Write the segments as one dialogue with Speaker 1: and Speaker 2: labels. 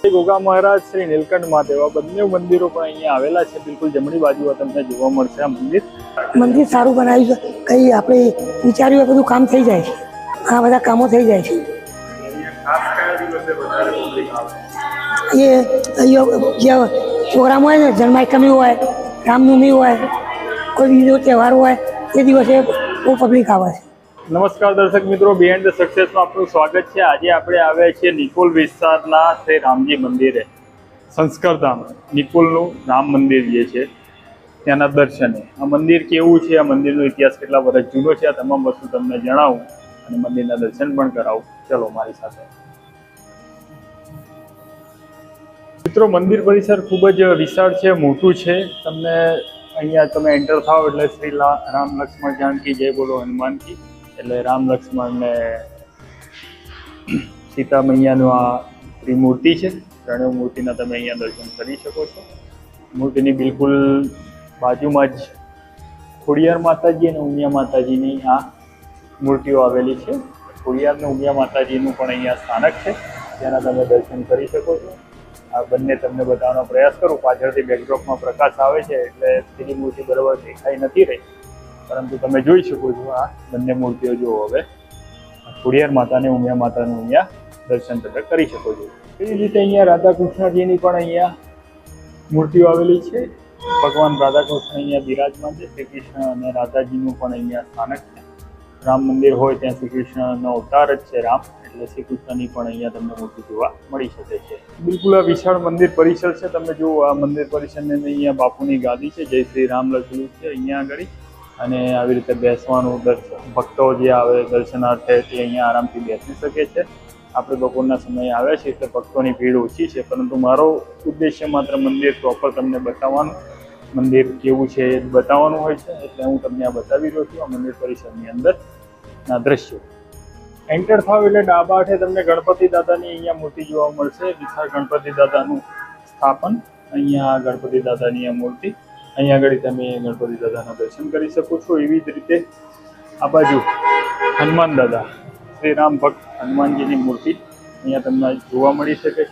Speaker 1: ગોગા મહારાજ શ્રી નીલકંઠ મહાદેવ બંને મંદિરો પણ અહીંયા આવેલા છે। બિલકુલ જમણી બાજુ તમને જોવા મળશે આ મંદિર
Speaker 2: સારું બનાવ્યું છે। કઈ આપણે વિચાર્યું બધું કામ થઈ જાય છે। આ બધા કામો થઈ જાય છે। જે પ્રોગ્રામ હોય ને, જન્માષ્ટમી હોય, રામનવમી હોય, કોઈ બીજો તહેવાર હોય, એ દિવસે બહુ પબ્લિક આવે છે।
Speaker 1: નમસ્કાર દર્શક મિત્રો, બિહાઇન્ડ ધ સક્સેસમાં આપનું સ્વાગત છે। આજે આપણે આવ્યા છીએ નિકોલ વિસ્તારના શ્રી રામજી મંદિરે, સંસ્કારધામ નિકોલનું રામ મંદિર જે છે ત્યાંના દર્શને। આ મંદિર કેવું છે, આ મંદિરનો ઇતિહાસ કેટલા વર્ષ જૂનો છે, આ તમામ વસ્તુ તમને જણાવું અને મંદિરના દર્શન પણ કરાવું। ચલો મારી સાથે। મિત્રો, મંદિર પરિસર ખૂબ જ વિશાળ છે, મોટું છે। તમને અહીંયા તમે એન્ટર થાઓ એટલે શ્રી રામ લક્ષ્મણ જાનકી જય બોલો હનુમાન કી, એટલે રામ લક્ષ્મણ ને સીતા મૈયાનું આ ત્રિમૂર્તિ છે। ત્રણેય મૂર્તિના તમે અહીંયા દર્શન કરી શકો છો। મૂર્તિની બિલકુલ બાજુમાં જ ખોડિયાર માતાજી અને ઉમિયા માતાજીની આ મૂર્તિઓ આવેલી છે। ખોડિયાર અને ઉમિયા માતાજીનું પણ અહીંયા સ્થાનક છે, જેના તમે દર્શન કરી શકો છો। આ બંને તમને બતાવવાનો પ્રયાસ કરું। પાછળથી બેકડ્રોપમાં પ્રકાશ આવે છે એટલે ત્રીજી મૂર્તિ બરાબર દેખાઈ નથી રહી, પરંતુ તમે જોઈ શકો છો આ બંને મૂર્તિઓ। જુઓ, હવે ખોડિયાર માતા અને ઉમિયા માતાનું અહીંયા દર્શન તમે કરી શકો છો। એવી રીતે અહીંયા રાધા કૃષ્ણજીની પણ અહીંયા મૂર્તિઓ આવેલી છે। ભગવાન રાધા કૃષ્ણ અહીંયા બિરાજમાન છે। શ્રી કૃષ્ણ અને રાધાજીનું પણ અહીંયા સ્થાનક છે। રામ મંદિર હોય ત્યાં શ્રી કૃષ્ણનો અવતાર જ છે રામ, એટલે શ્રી કૃષ્ણની પણ અહીંયા તમને મૂર્તિ જોવા મળી શકે છે। બિલકુલ આ વિશાળ મંદિર પરિસર છે। તમે જુઓ, આ મંદિર પરિસરની અહીંયા બાપુની ગાદી છે, જય શ્રી રામ લખેલું છે અહીંયા આગળ। અને આવી રીતે બેસવાનું, ભક્તો જે આવે દર્શનાર્થે તે અહીંયા આરામથી બેસી શકે છે। આપણે બપોરના સમયે આવ્યા છીએ એટલે ભક્તોની ભીડ ઓછી છે, પરંતુ મારો ઉદ્દેશ્ય માત્ર મંદિર પ્રોપર તમને બતાવવાનું, મંદિર કેવું છે એ બતાવવાનું હોય છે, એટલે હું તમને આ બતાવી રહ્યો છું। આ મંદિર પરિસરની અંદરના દ્રશ્યો। એન્ટર થાવ એટલે ડાબા હાથે તમને ગણપતિ દાદાની અહીંયા મૂર્તિ જોવા મળશે। વિશાળ ગણપતિ દાદાનું સ્થાપન, અહીંયા ગણપતિ દાદાની આ મૂર્તિ, અહીંયા આગળ તમે ગણપતિ દાદાના દર્શન કરી શકો છો। એવી જ રીતે આ બાજુ હનુમાન દાદા, શ્રી રામ ભક્ત હનુમાનજીની મૂર્તિ અહીંયા તમને જોવા મળી શકે છે।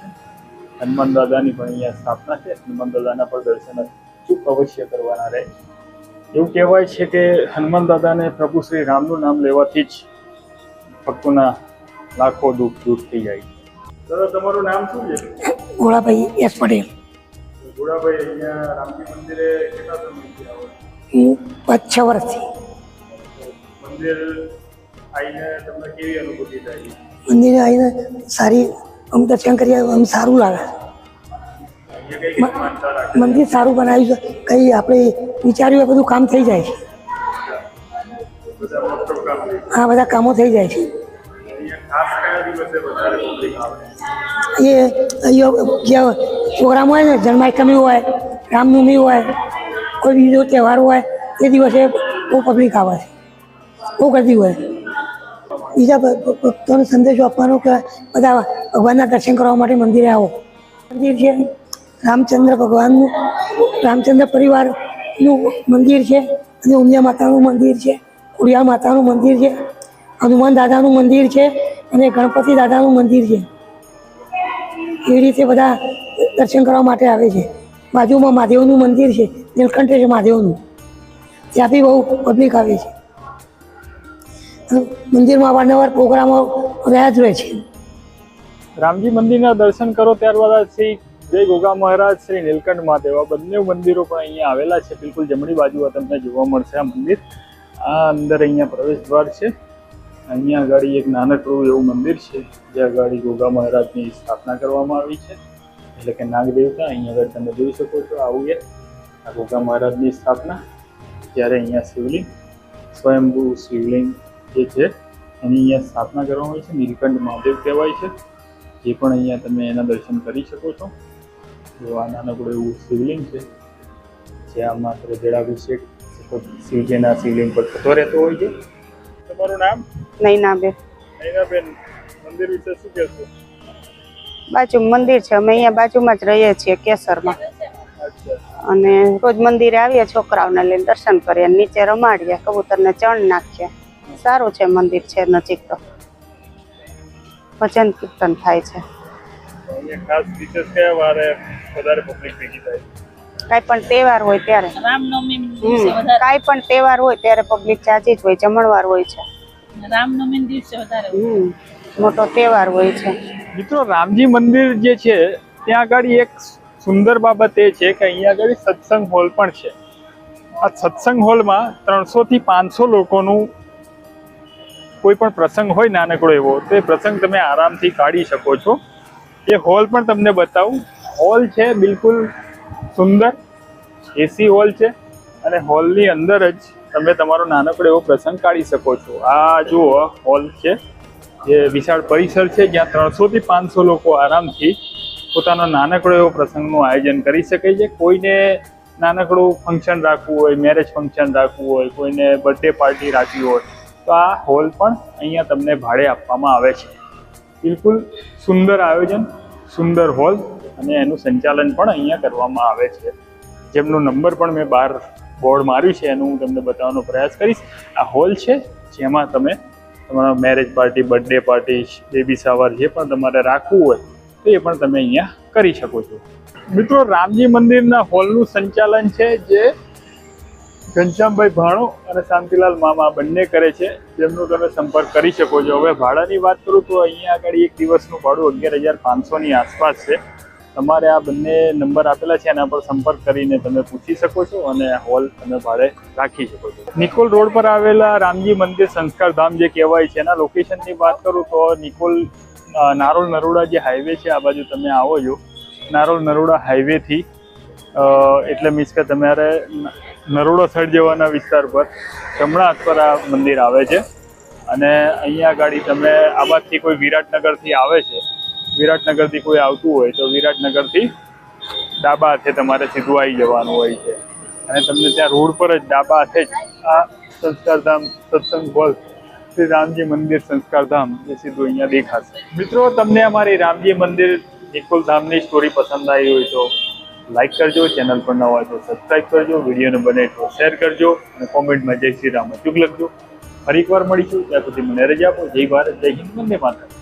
Speaker 1: હનુમાન દાદાની પણ અહીંયા સ્થાપના છે। હનુમાન દાદાના પણ દર્શન અચૂક અવશ્ય કરવાના રહે। એવું કહેવાય છે કે હનુમાન દાદાને પ્રભુ શ્રી રામનું નામ લેવાથી જ ભક્તોના લાખો દુઃખ દૂર થઈ જાય છે। દાદા, તમારું નામ શું છે?
Speaker 2: ગોળાભાઈ એસ પટેલ।
Speaker 1: ગોળાભાઈ, અહીંયા રામજી મંદિરે કેટલા સમયથી આવો?
Speaker 2: હું 5-6 વર્ષથી।
Speaker 1: મંદિર આવીને તમને કેવી અનુભૂતિ થાય?
Speaker 2: મંદિરે આવીને સારી, આમ દર્શન કરીએ આમ સારું લાગે। મંદિર સારું બનાવ્યું છે। કંઈ આપણે વિચાર્યું એ બધું કામ થઈ જાય છે। આ બધા કામો થઈ જાય છે। એ જે પ્રોગ્રામ હોય ને, જન્માષ્ટમી હોય, રામનવમી હોય, કોઈ બીજો તહેવાર હોય, એ દિવસે બહુ પબ્લિક આવે છે, બહુ ગરદી હોય। બીજા ભક્તોને સંદેશો આપવાનો કે બધા ભગવાનના દર્શન કરવા માટે મંદિરે આવો। મંદિર છે રામચંદ્ર ભગવાનનું, રામચંદ્ર પરિવારનું મંદિર છે, અને ઉમિયા માતાનું મંદિર છે, ખોડિયાર માતાનું મંદિર છે, હનુમાન દાદાનું મંદિર છે, અને ગણપતિ દાદાનું મંદિર છે। એવી રીતે બધા દર્શન કરવા માટે આવે છે। બાજુમાં મહાદેવનું મંદિર છે, નીલકંઠેશ્વર મહાદેવનું, ત્યાં બી બહુ પબ્લિક આવે છે। મંદિરમાં અવારનવાર પ્રોગ્રામો રહ્યા જ રહે છે।
Speaker 1: રામજી મંદિરના દર્શન કરો, ત્યારબાદ શ્રી જય ગોગા મહારાજ શ્રી નીલકંઠ મહાદેવ બંને મંદિરો પણ અહીંયા આવેલા છે। બિલકુલ જમણી બાજુ તમને જોવા મળશે આ મંદિર। આ અંદર અહીંયા પ્રવેશ દ્વાર છે। અહીંયા આગળ એક નાનકડું એવું મંદિર છે, જે આગળ ગોગા મહારાજની સ્થાપના કરવામાં આવી છે, એટલે કે નાગ દેવતા। અહીંયા આગળ તમે જોઈ શકો છો, આવું એ આ ગોગા મહારાજની સ્થાપના। ત્યારે અહીંયા શિવલિંગ, સ્વયંભૂ શિવલિંગ જે છે એની અહીંયા સ્થાપના કરવામાં આવી છે। નીલકંઠ મહાદેવ કહેવાય છે, જે પણ અહીંયા તમે એના દર્શન કરી શકો છો। જો આ નાનકડું એવું શિવલિંગ છે, જે આ માત્ર જળાભિષેક શિવજીના શિવલિંગ પર થતો રહેતો હોય છે। તમારું નામ?
Speaker 3: નૈનાબેન।
Speaker 1: નૈનાબેન, મંદિર વિશે શું કહેશો?
Speaker 3: બાજુ મંદિર છે, અમે અહીંયા બાજુમાં જ રહીએ છીએ કેસરમાં, અને રોજ મંદિરે આવીએ, છોકરાઓને લઈને દર્શન કરીએ, નીચે રમાડીએ, કબૂતરને ચણ નાખીએ। સારું છે મંદિર છે, નજીક તો ભજન કીર્તન થાય છે।
Speaker 1: અહીંયા ખાસ વિશેષ કયા વારે વધારે પબ્લિક ભેગી થાય?
Speaker 3: કાંઈ પણ તહેવાર હોય ત્યારે
Speaker 4: રામનવમી દિવસે વધારે
Speaker 3: કાંઈ પણ તહેવાર હોય ત્યારે પબ્લિક જાજી જ હોય, જમણવાર હોય છે.
Speaker 4: રામનવમી દિવસે વધારે
Speaker 3: મોટો તહેવાર હોય છે.
Speaker 1: મિત્રો, રામજી મંદિર જે છે ત્યાં આગળ એક સુંદર બાબત એ છે કે અહીંયા આગળ સત્સંગ હોલ પણ છે. આ સત્સંગ હોલમાં 300 થી 500 લોકોનું કોઈ પણ પ્રસંગ હોય નાનકડો એવો, તો એ પ્રસંગ તમે આરામથી કાઢી શકો છો. એ હોલ પણ તમને બતાવું. હોલ છે બિલકુલ સુંદર, એસી હોલ છે અને હોલની અંદર જ તમે તમારો નાનકડો એવો પ્રસંગ કાઢી શકો છો. આ જુઓ હોલ છે, જે વિશાળ પરિસર છે જ્યાં 300 થી 500 લોકો આરામથી પોતાનો નાનકડો એવો પ્રસંગનું આયોજન કરી શકે છે. કોઈને નાનકડું ફંક્શન રાખવું હોય, મેરેજ ફંક્શન રાખવું હોય, કોઈને બર્થડે પાર્ટી રાખવી હોય, તો આ હોલ પણ અહીંયા તમને ભાડે આપવામાં આવે છે. બિલકુલ સુંદર આયોજન, સુંદર હોલ અને એનું સંચાલન પણ અહીંયા કરવામાં આવે છે. જેમનો નંબર પણ મેં બહાર બોર્ડ માર્યું છે એનું હું તમને બતાવવાનો પ્રયાસ કરીશ. આ હોલ છે જેમાં તમે તમારા marriage party, birthday party, baby shower જે પણ તમારે રાખવું હોય તો એ પણ તમે અહીંયા કરી શકો છો. મિત્રો, રામજી મંદિરના હોલનું સંચાલન છે જે ઘનશ્યામભાઈ ભાણો અને શાંતિલાલ મામા બંને કરે છે, જેમનો તમે સંપર્ક કરી શકો છો. હવે ભાડાની વાત કરું તો અહીંયા આગળ એક દિવસનું ભાડું 11,500ની આસપાસ છે. તમારે આ બંને નંબર આપેલા છે એના પર સંપર્ક કરીને તમે પૂછી શકો છો અને હોલ તમે ભાડે રાખી શકો છો. નિકોલ રોડ પર આવેલા રામજી મંદિર સંસ્કાર ધામ જે કહેવાય છે, એના લોકેશનની વાત કરું તો નિકોલ નારોલ નરોડા જે હાઈવે છે આ બાજુ તમે આવો છો, નારોલ નરોડા હાઈવેથી એટલે મીન્સ કે તમારે નરોડા સાઈડ જવાના વિસ્તાર પર જમણા હાથ પર આ મંદિર આવે છે. અને અહીંયા ગાડી તમે આ બાજુથી કોઈ વિરાટનગરથી આવે છે, વિરાટનગરથી કોઈ આવતું હોય તો વિરાટનગરથી ડાબા હાથે તમારે સીધું આવી જવાનું હોય છે અને તમને ત્યાં રોડ પર જ ડાબા હાથે જ આ સંસ્કારધામ સત્સંગ હોલ શ્રી રામજી મંદિર સંસ્કારધામ એ સીધું અહીંયા દેખાશે. મિત્રો, તમને અમારી રામજી મંદિર નિકોલ ધામની સ્ટોરી પસંદ આવી હોય તો લાઈક કરજો, ચેનલ પર ન હોય તો સબસ્ક્રાઈબ કરજો, વિડીયોને બને તો શેર કરજો અને કોમેન્ટમાં જય શ્રી રામ અચૂક લખજો. ફરી એકવાર મળીશું, ત્યાં સુધી મને રજા આપો. જય ભારત, જય હિન્દ, વંદે માતરમ.